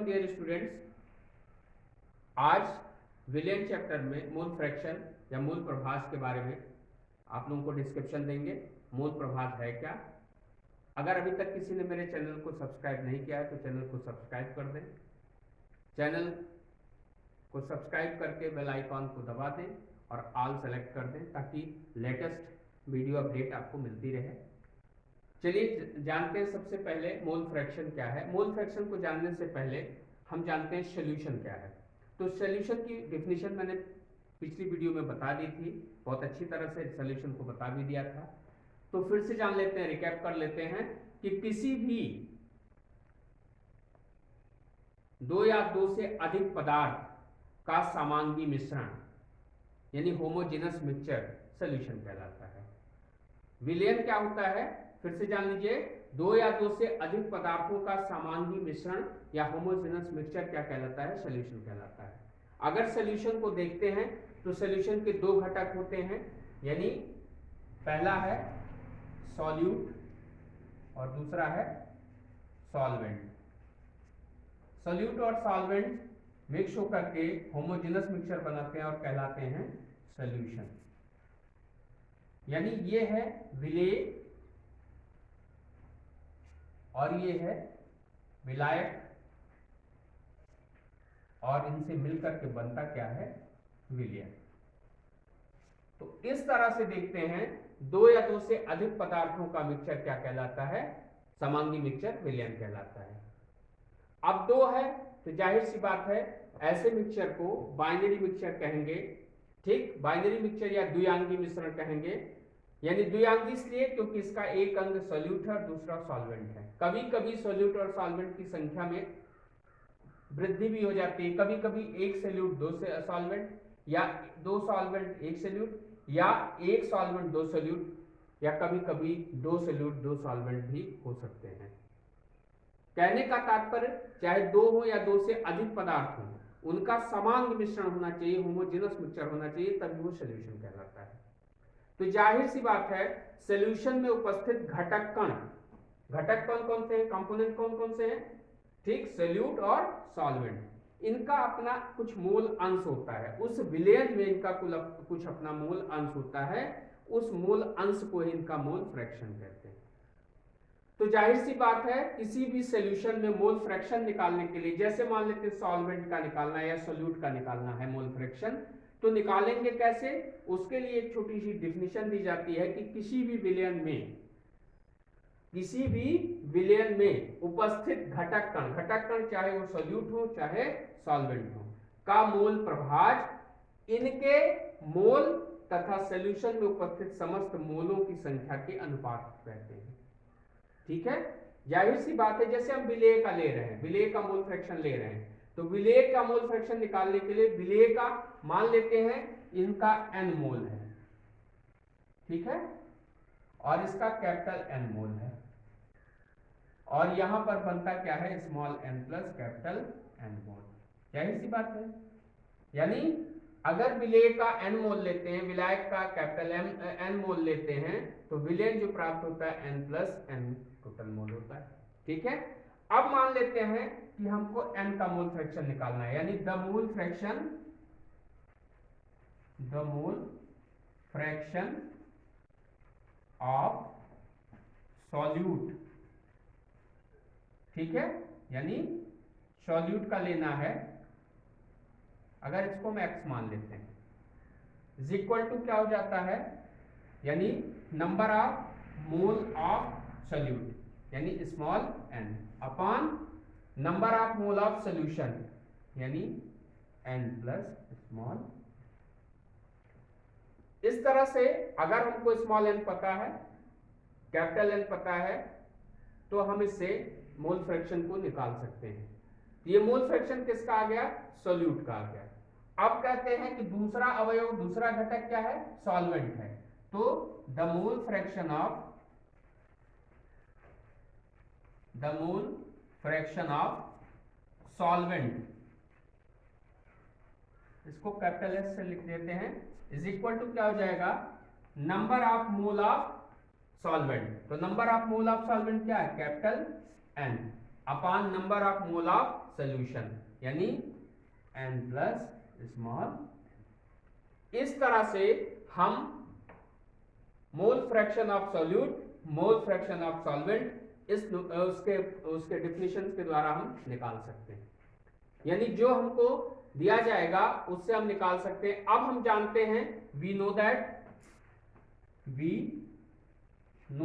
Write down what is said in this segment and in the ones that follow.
Dear students, आज विलियन chapter में मूल फ्रैक्शन या मूल प्रभाज के बारे में आप लोगों को डिस्क्रिप्शन देंगे। मूल प्रभाज है क्या? अगर अभी तक किसी ने मेरे चैनल को सब्सक्राइब नहीं किया है तो चैनल को सब्सक्राइब कर दें। चैनल को सब्सक्राइब करके बेल आइकॉन को दबा दें और ऑल सेलेक्ट कर दें ताकि लेटेस्ट वीडियो अपडेट आपको मिलती रहे। चलिए जानते हैं सबसे पहले मूल फ्रैक्शन क्या है। मूल फ्रैक्शन को जानने से पहले हम जानते हैं सॉल्यूशन क्या है। तो सॉल्यूशन की डेफिनेशन मैंने पिछली वीडियो में बता दी थी, बहुत अच्छी तरह से सॉल्यूशन को बता भी दिया था। तो फिर से जान लेते हैं, रिकैप कर लेते हैं कि किसी भी दो या दो से अधिक पदार्थ का समांगी मिश्रण यानी होमोजेनस मिक्सचर सॉल्यूशन कहलाता है। विलयन क्या होता है? फिर से जान लीजिए, दो या दो से अधिक पदार्थों का समांगी मिश्रण या होमोजेनस मिक्सचर क्या कहलाता है? सॉल्यूशन कहलाता है। अगर सॉल्यूशन को देखते हैं तो सॉल्यूशन के दो घटक होते हैं, यानी पहला है सॉल्यूट और दूसरा है सॉल्वेंट। सॉल्यूट और सॉल्वेंट मिक्स होकर के होमोजेनस मिक्सचर बनाते हैं और कहलाते हैं सॉल्यूशन। यानी ये है विलेय और ये है विलायक और इनसे मिलकर के बनता क्या है? विलयन। तो इस तरह से देखते हैं, दो या दो से अधिक पदार्थों का मिक्सचर क्या कहलाता है? समांगी मिक्सचर विलयन कहलाता है। अब दो है तो जाहिर सी बात है ऐसे मिक्सचर को बाइनरी मिक्सचर कहेंगे। ठीक, बाइनरी मिक्सचर या द्विआंगी मिश्रण कहेंगे। यानी द्विआंगी इसलिए क्योंकि इसका एक अंग सॉल्यूट है और दूसरा सॉल्वेंट है। कभी कभी सॉल्यूट और सॉल्वेंट की संख्या में वृद्धि भी हो जाती है। कभी कभी एक सॉल्यूट दो से सॉल्वेंट, या दो सॉल्वेंट एक सॉल्यूट, या एक सॉल्वेंट दो सॉल्यूट, या कभी कभी दो सॉल्यूट दो सॉल्वेंट भी हो सकते हैं। कहने का तात्पर्य चाहे दो हो या दो से अधिक पदार्थ हो, उनका समान मिश्रण होना चाहिए, होमोजेनस मिक्सचर होना चाहिए, तभी वो सॉल्यूशन कहलाता है। तो जाहिर सी बात है सॉल्यूशन में उपस्थित घटक कण, घटक कण कौन से हैं? कंपोनेंट कौन कौन से हैं? ठीक, सॉल्यूट और सॉल्वेंट, इनका अपना कुछ मूल अंश होता है। उस विलयन में इनका कुछ अपना मूल अंश होता है। उस मूल अंश को ही इनका मूल फ्रैक्शन कहते हैं। तो जाहिर सी बात है किसी भी सॉल्यूशन में मोल फ्रैक्शन निकालने के लिए, जैसे मान लेते हैं सॉल्वेंट का निकालना है या सॉल्यूट का निकालना है मोल फ्रैक्शन, तो निकालेंगे कैसे? उसके लिए एक छोटी सी डेफिनेशन दी जाती है कि किसी भी विलयन में उपस्थित घटक कण चाहे वो सॉल्यूट हो चाहे सॉल्वेंट हो, का मोल प्रभाज इनके मोल तथा सॉल्यूशन में उपस्थित समस्त मोलों की संख्या के अनुपात कहते हैं। ठीक है, जाहिर सी बात है जैसे हम विलेय का ले रहे हैं, विलेय का मोल फ्रैक्शन ले रहे हैं, तो विलेय का मोल फ्रैक्शन निकालने के लिए विलेय का मान लेते हैं इनका n मोल है, ठीक है, और इसका कैपिटल N मोल है, और यहां पर बनता क्या है? Small n plus capital N मोल। जाहिर सी बात है, यानी अगर विलेय का n मोल लेते हैं, विलायक का कैपिटल N मोल लेते हैं, तो विलयन जो प्राप्त होता है n plus n total mole होता है। ठीक है, अब मान लेते हैं कि हमको n का मोल फ्रैक्शन निकालना है, यानी the mole fraction of solute. ठीक है, यानी सॉल्यूट का लेना है, अगर इसको हम x मान लेते हैं, इज इक्वल टू क्या हो जाता है? यानी number of mole of solute यानी small n upon number of mole of solution यानी n प्लस स्मॉल। इस तरह से अगर हमको स्मॉल n पता है, कैपिटल N पता है, तो हम इससे मोल फ्रैक्शन को निकाल सकते हैं। ये मोल फ्रैक्शन किसका आ गया? सॉल्यूट का आ गया। अब कहते हैं कि दूसरा अवयव, दूसरा घटक क्या है? सॉल्वेंट है। तो the mole fraction of solvent, इसको कैपिटल S से लिख देते हैं, इज इक्वल टू क्या हो जाएगा? Number of mole of solvent. तो number of mole of solvent क्या है? Capital N upon number of mole of solution, यानी n प्लस स्मॉल। इस तरह से हम mole fraction of solute, mole fraction of solvent इस उसके डिफिनेशन के द्वारा हम निकाल सकते हैं। यानी जो हमको दिया जाएगा उससे हम निकाल सकते हैं। अब हम जानते हैं, वी नो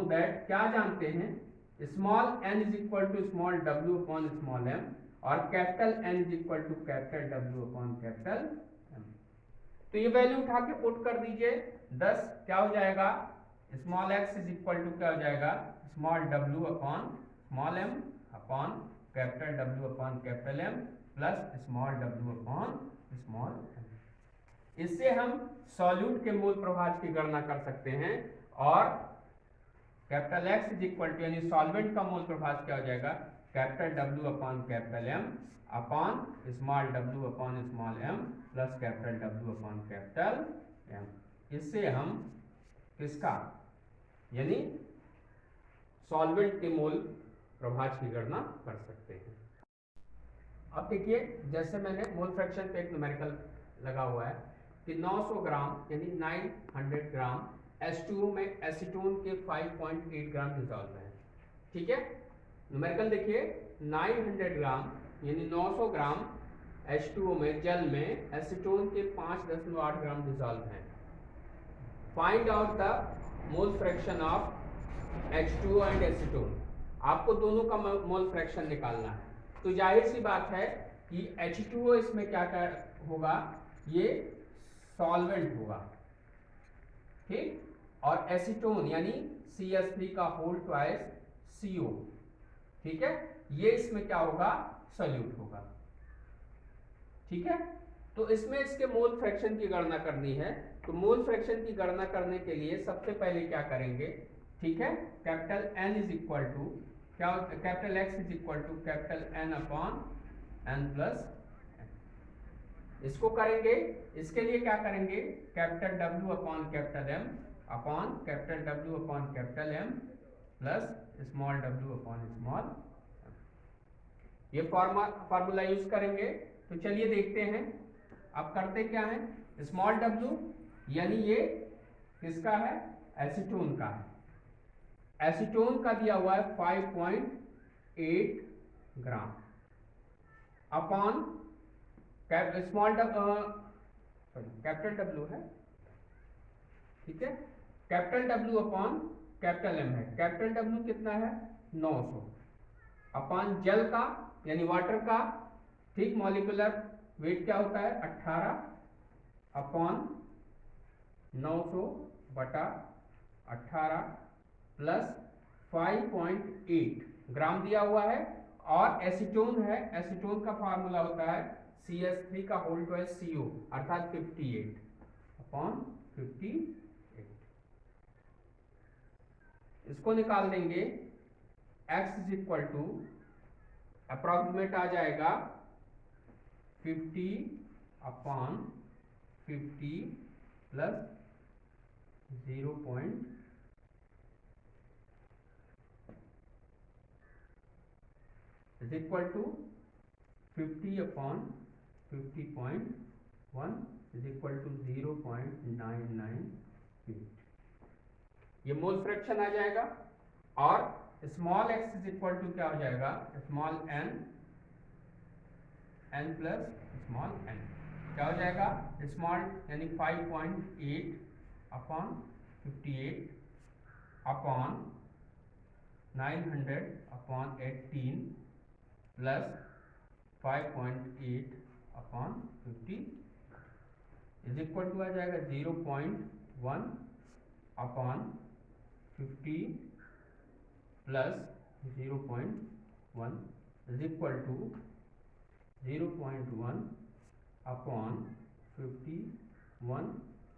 दैट क्या जानते हैं, small n is equal to small w upon small m और capital N is equal to capital W upon capital M। तो ये वैल्यू उठा के पुट कर दीजिए। 10 क्या हो जाएगा, small x is equal to क्या हो जाएगा, small w upon small m upon capital W upon capital M plus small w upon small m। इससे हम सॉल्यूट के मोल प्रभाज की गणना कर सकते हैं और capital X is equal to यानी सॉल्वेंट का मोल प्रभाज क्या हो जाएगा, capital W upon capital M upon small w upon small m plus capital W upon capital M। इससे हम किसका यानी सॉल्वेंट के मोल प्रभाज की गणना कर सकते हैं। अब देखिए, जैसे मैंने मोल फ्रैक्शन पे एक न्यूमेरिकल लगा हुआ है कि 900 ग्राम यानी 900 ग्राम H2O में एसीटोन के 5.8 ग्राम डिजॉल्व है। ठीक है, न्यूमेरिकल देखिए, 900 ग्राम यानी 900 ग्राम H2O में जल में एसीटोन के 5.8 ग्राम डिजॉल्व है। Find out the mole fraction of H2O and acetone. आपको दोनों का मोल फ्रैक्शन निकालना है। तो जाहिर सी बात है कि H2O इसमें क्या होगा, ये सॉल्वेंट होगा, ठीक, और एसीटोन यानी CH3 का होल ट्वाइस CO, ठीक है, ये इसमें क्या होगा, सॉल्यूट होगा। ठीक है, तो इसमें इसके मोल फ्रैक्शन की गणना करनी है। तो मोल फ्रैक्शन की गणना करने के लिए सबसे पहले क्या करेंगे, ठीक है, capital N is equal to क्या, capital X is equal to capital N upon N plus, इसको करेंगे। इसके लिए क्या करेंगे, capital W upon capital M upon capital W upon capital M plus small w upon small m। ये formula use करेंगे। तो चलिए देखते हैं। अब करते क्या है, स्मॉल w यानी ये किसका है, एसीटोन का है। एसीटोन का दिया हुआ है 5.8 ग्राम अपॉन स्मॉल कैपिटल W है, ठीक है, capital W upon capital M है। कैपिटल W कितना है, 900 अपॉन जल का यानी वाटर का, ठीक, मॉलिक्यूलर वेट क्या होता है 18 अपॉन 900 बटा 18 प्लस 5.8 ग्राम दिया हुआ है। और एसीटोन है, एसीटोन का फार्मूला होता है CH3 का होल ट्वाइस CO अर्थात 58 अपॉन 58। इसको निकाल देंगे, x is equal to approximate आ जाएगा 50 upon 50 plus 0. is equal to 50 upon 50.1 is equal to 0.998। ये मोल फ्रैक्शन आ जाएगा। और small x is equal to क्या हो जाएगा, small n plus small n क्या हो जाएगा, स्मॉल यानी 5.8 upon 58 upon 900 upon 18 plus 5.8 upon 50 is equal to आ जाएगा 0.1 upon 50 plus 0.1 is equal to 0.1 upon 51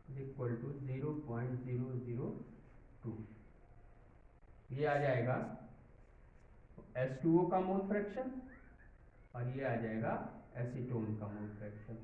is equal to 0.002। ये आ जाएगा H2O का मोल फ्रैक्शन और ये आ जाएगा एसीटोन का मोल फ्रैक्शन।